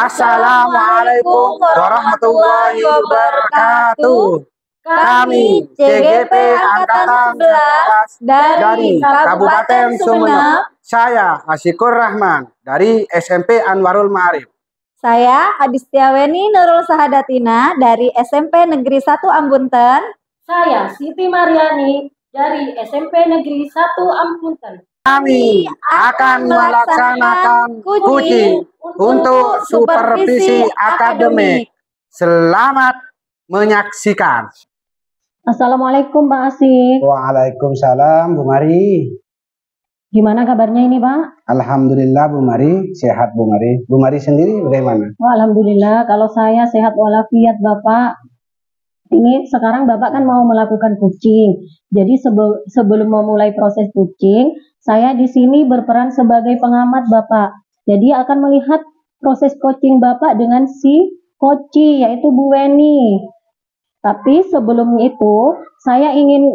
Assalamualaikum warahmatullahi wabarakatuh. Kami CGP Angkatan 11 dari Kabupaten Sumeneb. Saya Asyikur Rahman dari SMP Anwarul Ma'arif. Saya Adistiaweni Nurul Sahadatina dari SMP Negeri 1 Ambunten. Saya Siti Mariani dari SMP Negeri 1 Ambunten. Kami akan melaksanakan coaching untuk supervisi akademik. Selamat menyaksikan. Assalamualaikum Pak Asik. Waalaikumsalam Bu Mari. Gimana kabarnya ini Pak? Alhamdulillah Bu Mari, sehat Bu Mari. Bu Mari sendiri bagaimana? Alhamdulillah, kalau saya sehat walafiat Bapak. Ini sekarang Bapak kan mau melakukan coaching. Jadi sebelum memulai proses coaching, saya di sini berperan sebagai pengamat Bapak. Jadi akan melihat proses coaching Bapak dengan si coachi yaitu Bu Weni. Tapi sebelum itu saya ingin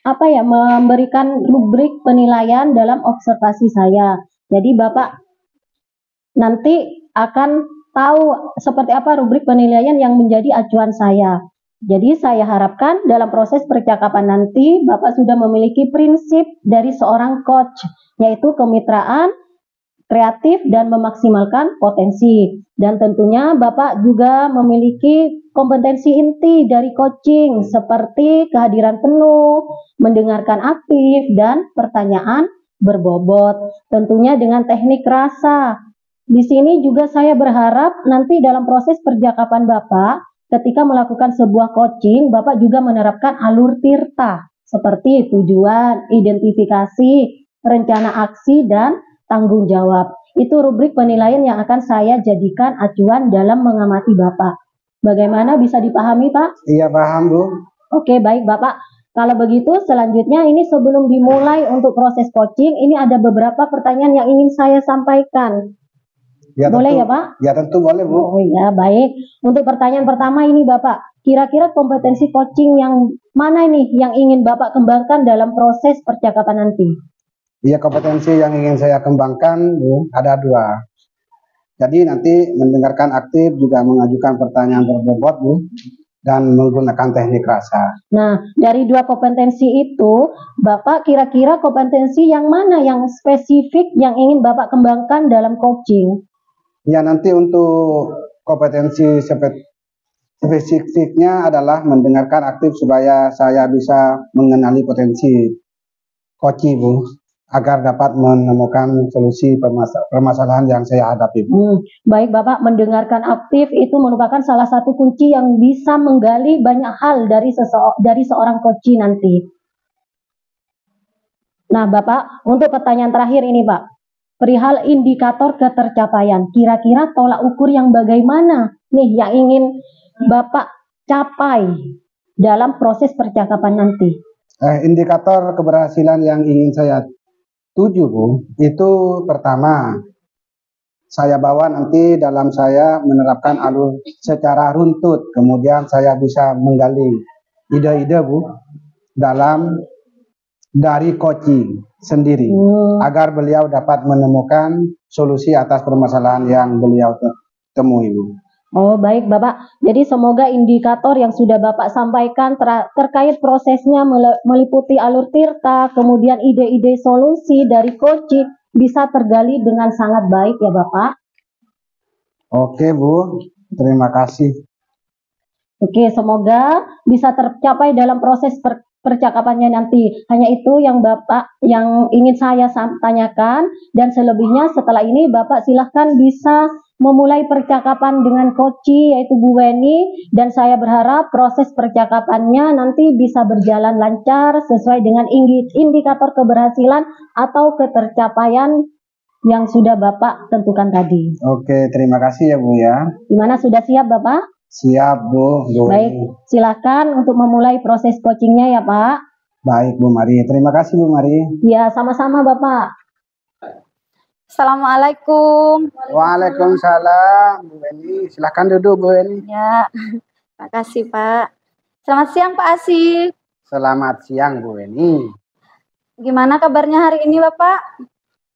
memberikan rubrik penilaian dalam observasi saya. Jadi Bapak nanti akan tahu seperti apa rubrik penilaian yang menjadi acuan saya. Jadi saya harapkan dalam proses percakapan nanti Bapak sudah memiliki prinsip dari seorang coach, yaitu kemitraan, kreatif, dan memaksimalkan potensi. Dan tentunya Bapak juga memiliki kompetensi inti dari coaching seperti kehadiran penuh, mendengarkan aktif, dan pertanyaan berbobot. Tentunya dengan teknik rasa. Di sini juga saya berharap nanti dalam proses percakapan Bapak, ketika melakukan sebuah coaching, Bapak juga menerapkan alur tirta seperti tujuan, identifikasi, rencana aksi, dan tanggung jawab. Itu rubrik penilaian yang akan saya jadikan acuan dalam mengamati Bapak. Bagaimana, bisa dipahami Pak? Iya paham Bu. Oke, baik Bapak. Kalau begitu selanjutnya ini sebelum dimulai untuk proses coaching, ini ada beberapa pertanyaan yang ingin saya sampaikan. Ya, boleh tentu, ya Pak? Ya tentu boleh Bu. Oh ya baik. Untuk pertanyaan pertama ini Bapak, kira-kira kompetensi coaching yang mana nih yang ingin Bapak kembangkan dalam proses percakapan nanti? Iya, kompetensi yang ingin saya kembangkan Bu, ada dua. Jadi nanti mendengarkan aktif, juga mengajukan pertanyaan berbobot Bu, dan menggunakan teknik rasa. Nah, dari dua kompetensi itu, Bapak kira-kira kompetensi yang mana yang spesifik yang ingin Bapak kembangkan dalam coaching? Ya, nanti untuk kompetensi spesifiknya adalah mendengarkan aktif supaya saya bisa mengenali potensi coaching Bu, agar dapat menemukan solusi permasalahan yang saya hadapi. Baik Bapak, mendengarkan aktif itu merupakan salah satu kunci yang bisa menggali banyak hal dari seorang coaching nanti. Nah Bapak, untuk pertanyaan terakhir ini Pak, perihal indikator ketercapaian, kira-kira tolak ukur yang bagaimana nih yang ingin Bapak capai dalam proses percakapan nanti? Indikator keberhasilan yang ingin saya tuju Bu, itu pertama, saya bawa nanti dalam saya menerapkan alur secara runtut, kemudian saya bisa menggali ide-ide Bu dari coaching sendiri, agar beliau dapat menemukan solusi atas permasalahan yang beliau temui Bu. Oh baik Bapak, jadi semoga indikator yang sudah Bapak sampaikan terkait prosesnya meliputi alur tirta, kemudian ide-ide solusi dari coaching bisa tergali dengan sangat baik ya Bapak. Oke Bu, terima kasih. Oke, semoga bisa tercapai dalam proses percakapannya nanti. Hanya itu yang Bapak yang ingin saya tanyakan, dan selebihnya setelah ini Bapak silahkan bisa memulai percakapan dengan coaching yaitu Bu Weni, dan saya berharap proses percakapannya nanti bisa berjalan lancar sesuai dengan indikator keberhasilan atau ketercapaian yang sudah Bapak tentukan tadi. Oke, terima kasih ya Bu ya. Gimana, sudah siap Bapak? Siap Bu. Baik, silakan untuk memulai proses coachingnya ya Pak. Baik Bu Mari, terima kasih Bu Mari. Ya, sama-sama Bapak. Assalamualaikum. Waalaikumsalam Bu Weni, silahkan duduk Bu Weni. Ya, terima kasih Pak. Selamat siang Pak Asik. Selamat siang Bu Weni. Gimana kabarnya hari ini Bapak?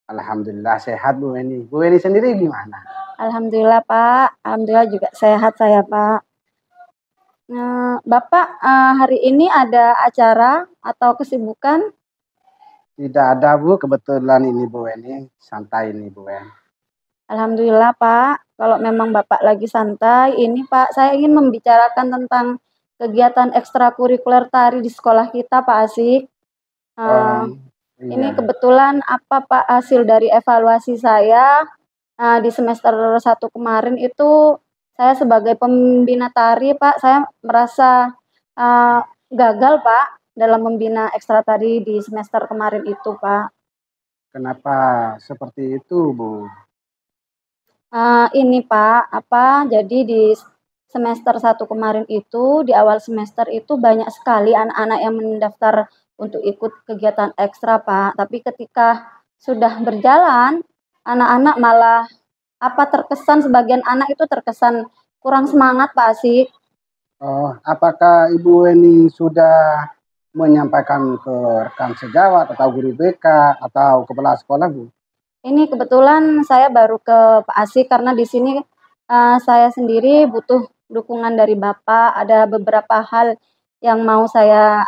Alhamdulillah sehat Bu Weni. Bu Weni sendiri gimana? Alhamdulillah Pak, alhamdulillah juga sehat saya Pak. Bapak hari ini ada acara atau kesibukan? Tidak ada Bu, kebetulan ini Bu Weni, santai ini Bu Wen. Alhamdulillah Pak, kalau memang Bapak lagi santai, ini Pak saya ingin membicarakan tentang kegiatan ekstrakurikuler tari di sekolah kita Pak Asik. Oh, Ini iya. kebetulan apa Pak hasil dari evaluasi saya di semester 1 kemarin itu saya sebagai pembina tari Pak, saya merasa uh, gagal Pak dalam membina ekstra tari di semester kemarin itu Pak. Kenapa seperti itu Bu? Ini Pak, jadi di semester 1 kemarin itu, di awal semester itu banyak sekali anak-anak yang mendaftar untuk ikut kegiatan ekstra Pak, tapi ketika sudah berjalan, anak-anak malah terkesan sebagian anak itu terkesan kurang semangat Pak Asik. Oh, apakah Ibu Weni sudah menyampaikan ke rekan sejawat atau guru BK atau kepala sekolah Bu? Ini kebetulan saya baru ke Pak Asik karena di sini saya sendiri butuh dukungan dari Bapak. Ada beberapa hal yang mau saya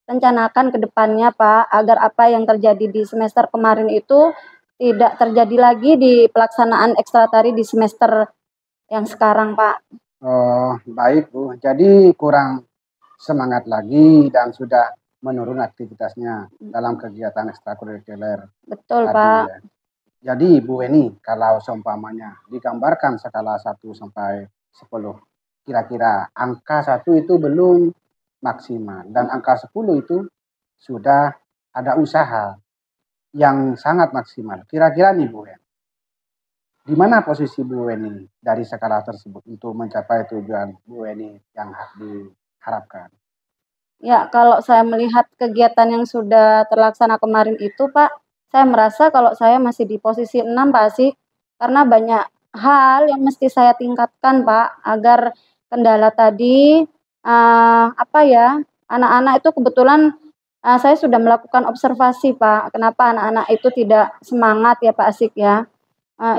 rencanakan ke depannya Pak, agar apa yang terjadi di semester kemarin itu tidak terjadi lagi di pelaksanaan ekstra tari di semester yang sekarang Pak. Oh, baik Bu. Jadi kurang semangat lagi dan sudah menurun aktivitasnya dalam kegiatan ekstrakurikuler Betul tadi Pak. ya. Jadi Bu Weni, kalau seumpamanya digambarkan skala 1 sampai 10, kira-kira angka 1 itu belum maksimal dan angka 10 itu sudah ada usaha yang sangat maksimal. Kira-kira nih Bu Weni, di mana posisi Bu Weni dari skala tersebut untuk mencapai tujuan Bu Weni yang diharapkan? Ya, kalau saya melihat kegiatan yang sudah terlaksana kemarin itu, Pak, saya merasa kalau saya masih di posisi 6, Pak Asik. Karena banyak hal yang mesti saya tingkatkan, Pak, agar kendala tadi, anak-anak itu kebetulan saya sudah melakukan observasi, Pak, kenapa anak-anak itu tidak semangat ya, Pak Asik ya.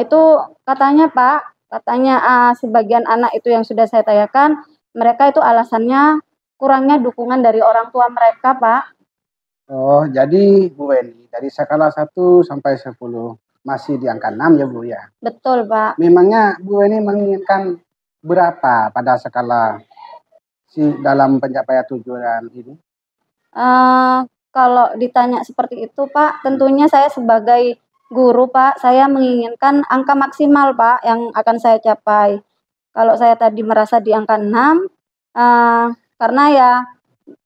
Itu katanya sebagian anak itu yang sudah saya tanyakan, mereka itu alasannya kurangnya dukungan dari orang tua mereka, Pak. Oh, jadi Bu Weni dari skala 1 sampai 10 masih di angka 6 ya Bu ya? Betul, Pak. Memangnya Bu Weni menginginkan berapa pada skala dalam pencapaian tujuan ini? Kalau ditanya seperti itu, Pak, tentunya saya sebagai guru, Pak, saya menginginkan angka maksimal, Pak, yang akan saya capai. Kalau saya tadi merasa di angka 6, karena ya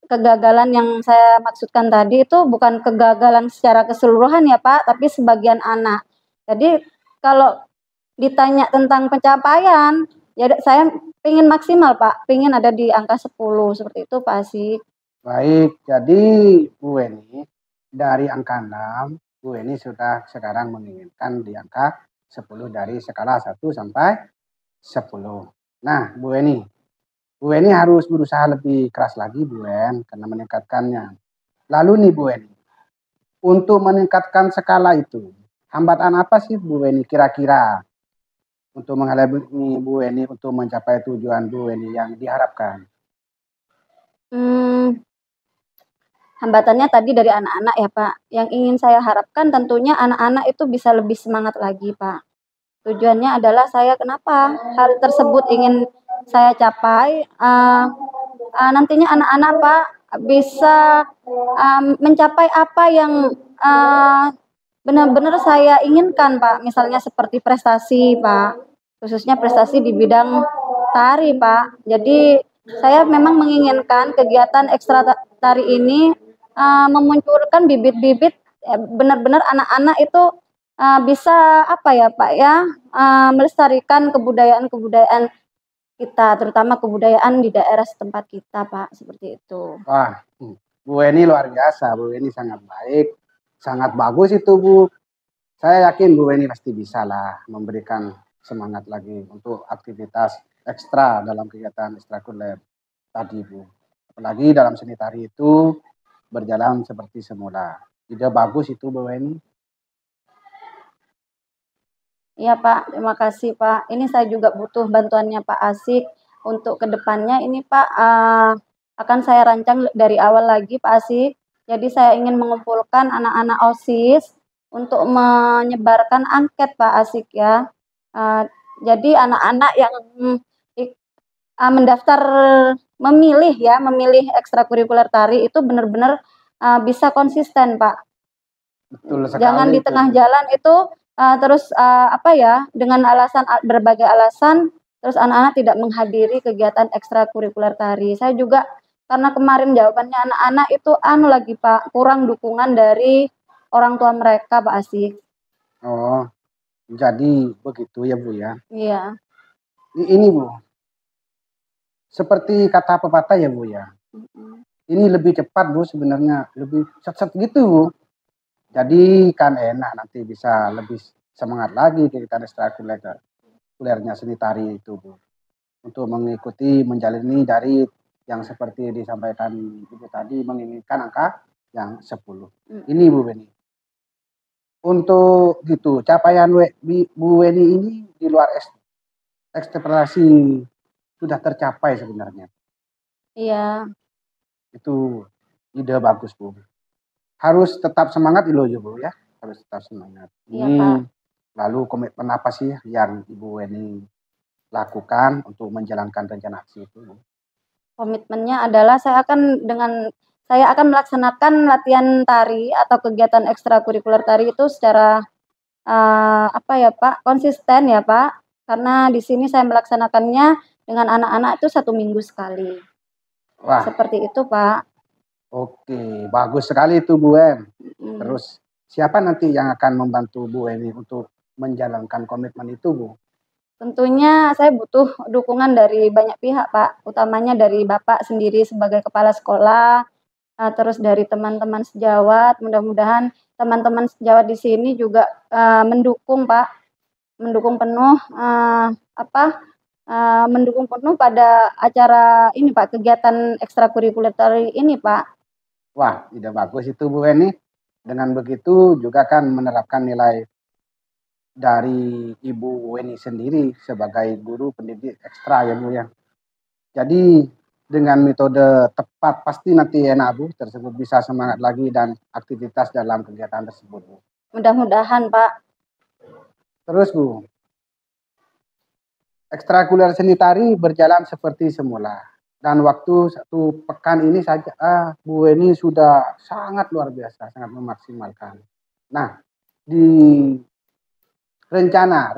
kegagalan yang saya maksudkan tadi itu bukan kegagalan secara keseluruhan ya Pak, tapi sebagian anak. Jadi kalau ditanya tentang pencapaian, ya saya pengen maksimal Pak, pengen ada di angka 10 seperti itu Pak Asik. Baik, jadi Bu Weni dari angka 6, Bu Weni sudah sekarang menginginkan di angka 10 dari skala 1 sampai 10. Nah, Bu Weni harus berusaha lebih keras lagi Bu Wen karena meningkatkannya. Lalu nih Bu Weni, untuk meningkatkan skala itu, hambatan apa sih Bu Weni kira-kira untuk menghalangi Bu Weni untuk mencapai tujuan Bu Weni yang diharapkan? Hambatannya tadi dari anak-anak ya Pak. Yang ingin saya harapkan tentunya anak-anak itu bisa lebih semangat lagi Pak. Tujuannya adalah saya kenapa hal tersebut ingin saya capai, nantinya anak-anak Pak bisa mencapai apa yang benar-benar saya inginkan Pak. Misalnya seperti prestasi Pak, khususnya prestasi di bidang tari Pak. Jadi saya memang menginginkan kegiatan ekstra tari ini memunculkan bibit-bibit benar-benar anak-anak itu bisa Pak ya, melestarikan kebudayaan-kebudayaan kita, terutama kebudayaan di daerah setempat kita Pak, seperti itu. Wah, Bu Weni luar biasa, Bu Weni sangat baik, sangat bagus itu Bu. Saya yakin Bu Weni pasti bisa lah memberikan semangat lagi untuk aktivitas ekstra dalam kegiatan ekstrakurikuler tadi Bu. Apalagi dalam seni tari itu berjalan seperti semula. Ide bagus itu Bu Weni. Iya Pak, terima kasih Pak. Ini saya juga butuh bantuannya Pak Asik untuk kedepannya ini Pak, akan saya rancang dari awal lagi Pak Asik. Jadi saya ingin mengumpulkan anak-anak OSIS untuk menyebarkan angket Pak Asik ya. Jadi anak-anak yang mendaftar memilih ekstrakurikuler tari itu benar-benar bisa konsisten Pak. Betul Jangan sekali di itu, tengah Bu. jalan itu terus dengan berbagai alasan terus anak-anak tidak menghadiri kegiatan ekstrakurikuler tari. Saya juga karena kemarin jawabannya anak-anak itu lagi Pak, kurang dukungan dari orang tua mereka Pak Asik. Oh, jadi begitu ya Bu ya. Iya. Ini Bu, seperti kata pepatah ya Bu ya. Ini lebih cepat Bu sebenarnya, lebih set gitu Bu. Jadi kan enak nanti bisa lebih semangat lagi kegiatan ekstrakurikulernya seni tari itu Bu. Untuk mengikuti menjalani dari yang seperti disampaikan Ibu tadi menginginkan angka yang 10. Ini Bu Beni. Untuk gitu capaian Bu Weni ini di luar ekspektasi sudah tercapai sebenarnya. Iya. Itu ide bagus Bu. Harus tetap semangat loh ya Bu ya. Harus tetap semangat. Iya Pak. Lalu komitmen apa sih yang Ibu Weni lakukan untuk menjalankan rencana aksi itu Bu? Komitmennya adalah saya akan melaksanakan latihan tari atau kegiatan ekstrakurikuler tari itu secara konsisten ya Pak. Karena di sini saya melaksanakannya dengan anak-anak itu 1 minggu sekali. Wah, Seperti itu Pak. oke, bagus sekali itu Bu Wen. Terus siapa nanti yang akan membantu Bu Weni untuk menjalankan komitmen itu Bu? Tentunya saya butuh dukungan dari banyak pihak Pak, utamanya dari Bapak sendiri sebagai kepala sekolah, terus dari teman-teman sejawat. Mudah-mudahan teman-teman sejawat di sini juga mendukung Pak, mendukung penuh mendukung penuh pada acara ini Pak, kegiatan ekstrakurikuler tari ini Pak. Wah, ide bagus itu Bu Weni. Dengan begitu juga kan menerapkan nilai dari Ibu Weni sendiri sebagai guru pendidik ekstra ya Bu ya. Jadi dengan metode tepat pasti nanti enak Bu tersebut bisa semangat lagi dan aktivitas dalam kegiatan tersebut Bu. Mudah-mudahan Pak. Terus Bu, ekstrakurikuler seni tari berjalan seperti semula. Dan waktu 1 pekan ini saja Bu Weni sudah sangat luar biasa, sangat memaksimalkan. Nah, di rencana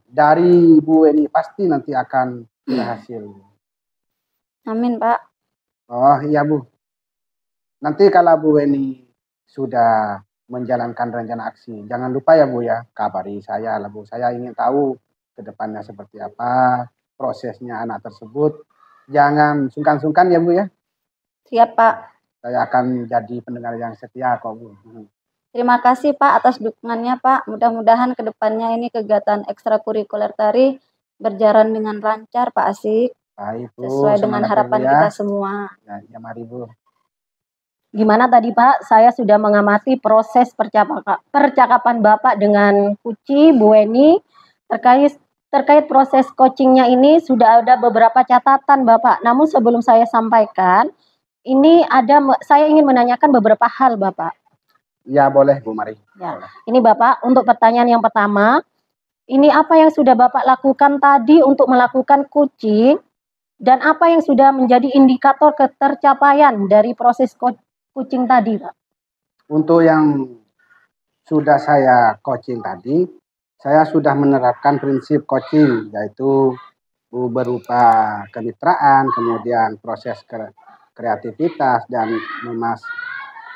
dari Bu Weni pasti nanti akan berhasil. Amin Pak. Oh iya Bu, nanti kalau Bu Weni sudah menjalankan rencana aksi, jangan lupa ya Bu ya, kabari saya lah Bu. Saya ingin tahu ke depannya seperti apa, prosesnya anak tersebut. Jangan sungkan-sungkan ya Bu ya. Siap Pak. Saya akan jadi pendengar yang setia kok Bu. Terima kasih Pak atas dukungannya Pak. Mudah-mudahan kedepannya ini kegiatan ekstrakurikuler tari berjalan dengan lancar Pak Asik. Baik Bu, Sesuai dengan semangat ya, Bu, harapan ya. kita semua. Ya mari Bu. Gimana tadi Pak? Saya sudah mengamati proses percakapan Bapak dengan Kuci, Bu Weni terkait proses coachingnya ini sudah ada beberapa catatan Bapak. Namun sebelum saya sampaikan, saya ingin menanyakan beberapa hal Bapak. Ya boleh Bu, mari. Ya. Boleh. Ini Bapak, untuk pertanyaan yang pertama, ini apa yang sudah Bapak lakukan tadi untuk melakukan coaching dan apa yang sudah menjadi indikator ketercapaian dari proses coaching tadi Pak? Untuk yang sudah saya coaching tadi, saya sudah menerapkan prinsip coaching, yaitu berupa kemitraan, kemudian proses kreativitas, dan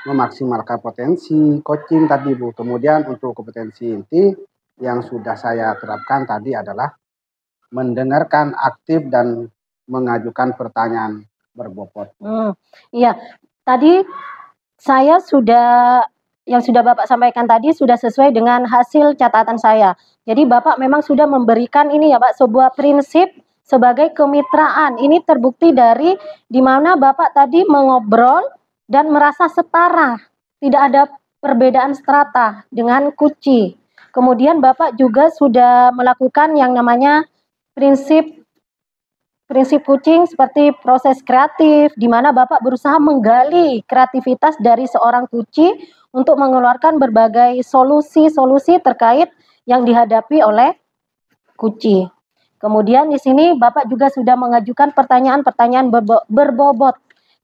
memaksimalkan potensi coaching tadi Bu. Kemudian untuk kompetensi inti yang sudah saya terapkan tadi adalah mendengarkan aktif dan mengajukan pertanyaan berbobot. Iya, tadi yang sudah Bapak sampaikan tadi sudah sesuai dengan hasil catatan saya. Jadi Bapak memang sudah memberikan ini ya Pak, sebuah prinsip sebagai kemitraan. Ini terbukti dari di mana Bapak tadi mengobrol dan merasa setara, tidak ada perbedaan strata dengan Kuci. Kemudian Bapak juga sudah melakukan yang namanya prinsip kucing seperti proses kreatif, di mana Bapak berusaha menggali kreativitas dari seorang kucing untuk mengeluarkan berbagai solusi-solusi terkait yang dihadapi oleh kucing. Kemudian di sini Bapak juga sudah mengajukan pertanyaan-pertanyaan berbobot.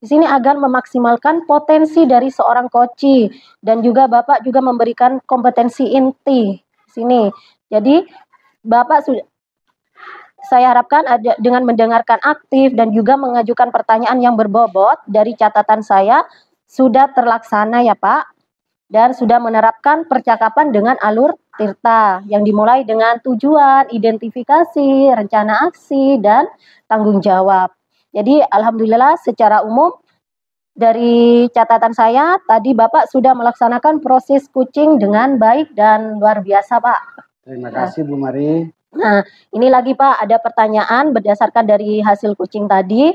Di sini agar memaksimalkan potensi dari seorang coach dan juga Bapak juga memberikan kompetensi inti di sini. Jadi Bapak sudah, saya harapkan dengan mendengarkan aktif dan juga mengajukan pertanyaan yang berbobot dari catatan saya sudah terlaksana ya Pak, dan sudah menerapkan percakapan dengan alur Tirta yang dimulai dengan tujuan, identifikasi, rencana aksi, dan tanggung jawab. Jadi alhamdulillah secara umum dari catatan saya tadi Bapak sudah melaksanakan proses coaching dengan baik dan luar biasa Pak. Terima kasih Bu Mari. Nah, ini lagi Pak, ada pertanyaan berdasarkan dari hasil coaching tadi.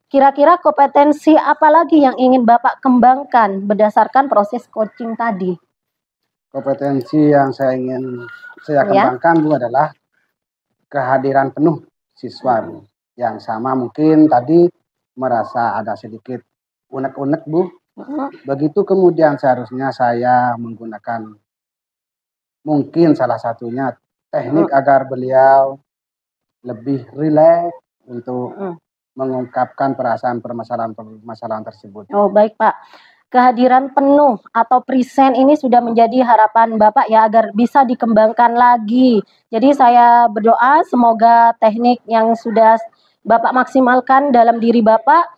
Kira-kira kompetensi apa lagi yang ingin Bapak kembangkan berdasarkan proses coaching tadi? Kompetensi yang saya kembangkan Bu adalah kehadiran penuh siswa Bu. Yang sama mungkin tadi merasa ada sedikit unek-unek Bu. Begitu kemudian seharusnya saya menggunakan mungkin salah satunya teknik agar beliau lebih rileks untuk mengungkapkan perasaan permasalahan tersebut. Oh baik Pak, kehadiran penuh atau present ini sudah menjadi harapan Bapak ya agar bisa dikembangkan lagi. Jadi saya berdoa semoga teknik yang sudah Bapak maksimalkan dalam diri Bapak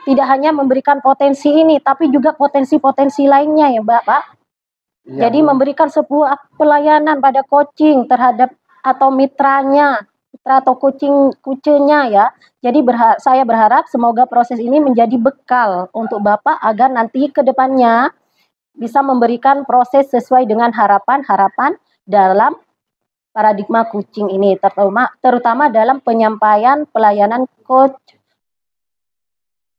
tidak hanya memberikan potensi ini tapi juga potensi-potensi lainnya ya Bapak. Ya, jadi memberikan sebuah pelayanan pada coaching terhadap atau mitra atau kucingnya ya. Jadi saya berharap semoga proses ini menjadi bekal untuk Bapak agar nanti ke depannya bisa memberikan proses sesuai dengan harapan-harapan dalam paradigma kucing ini, terutama dalam penyampaian pelayanan coach.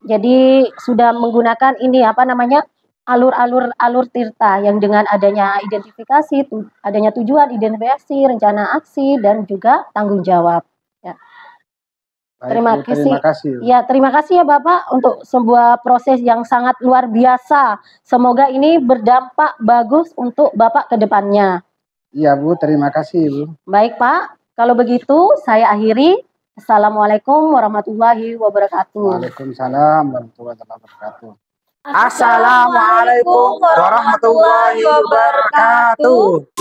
Jadi sudah menggunakan ini alur Tirta yang dengan adanya identifikasi, adanya tujuan, identifikasi, rencana aksi, dan juga tanggung jawab. Ya. Baik, terima kasih. Ya, terima kasih ya Bapak untuk sebuah proses yang sangat luar biasa. Semoga ini berdampak bagus untuk Bapak ke depannya. Iya Bu, terima kasih Bu. Baik Pak, kalau begitu saya akhiri. Assalamualaikum warahmatullahi wabarakatuh. Waalaikumsalam warahmatullahi wabarakatuh. Assalamualaikum warahmatullahi wabarakatuh.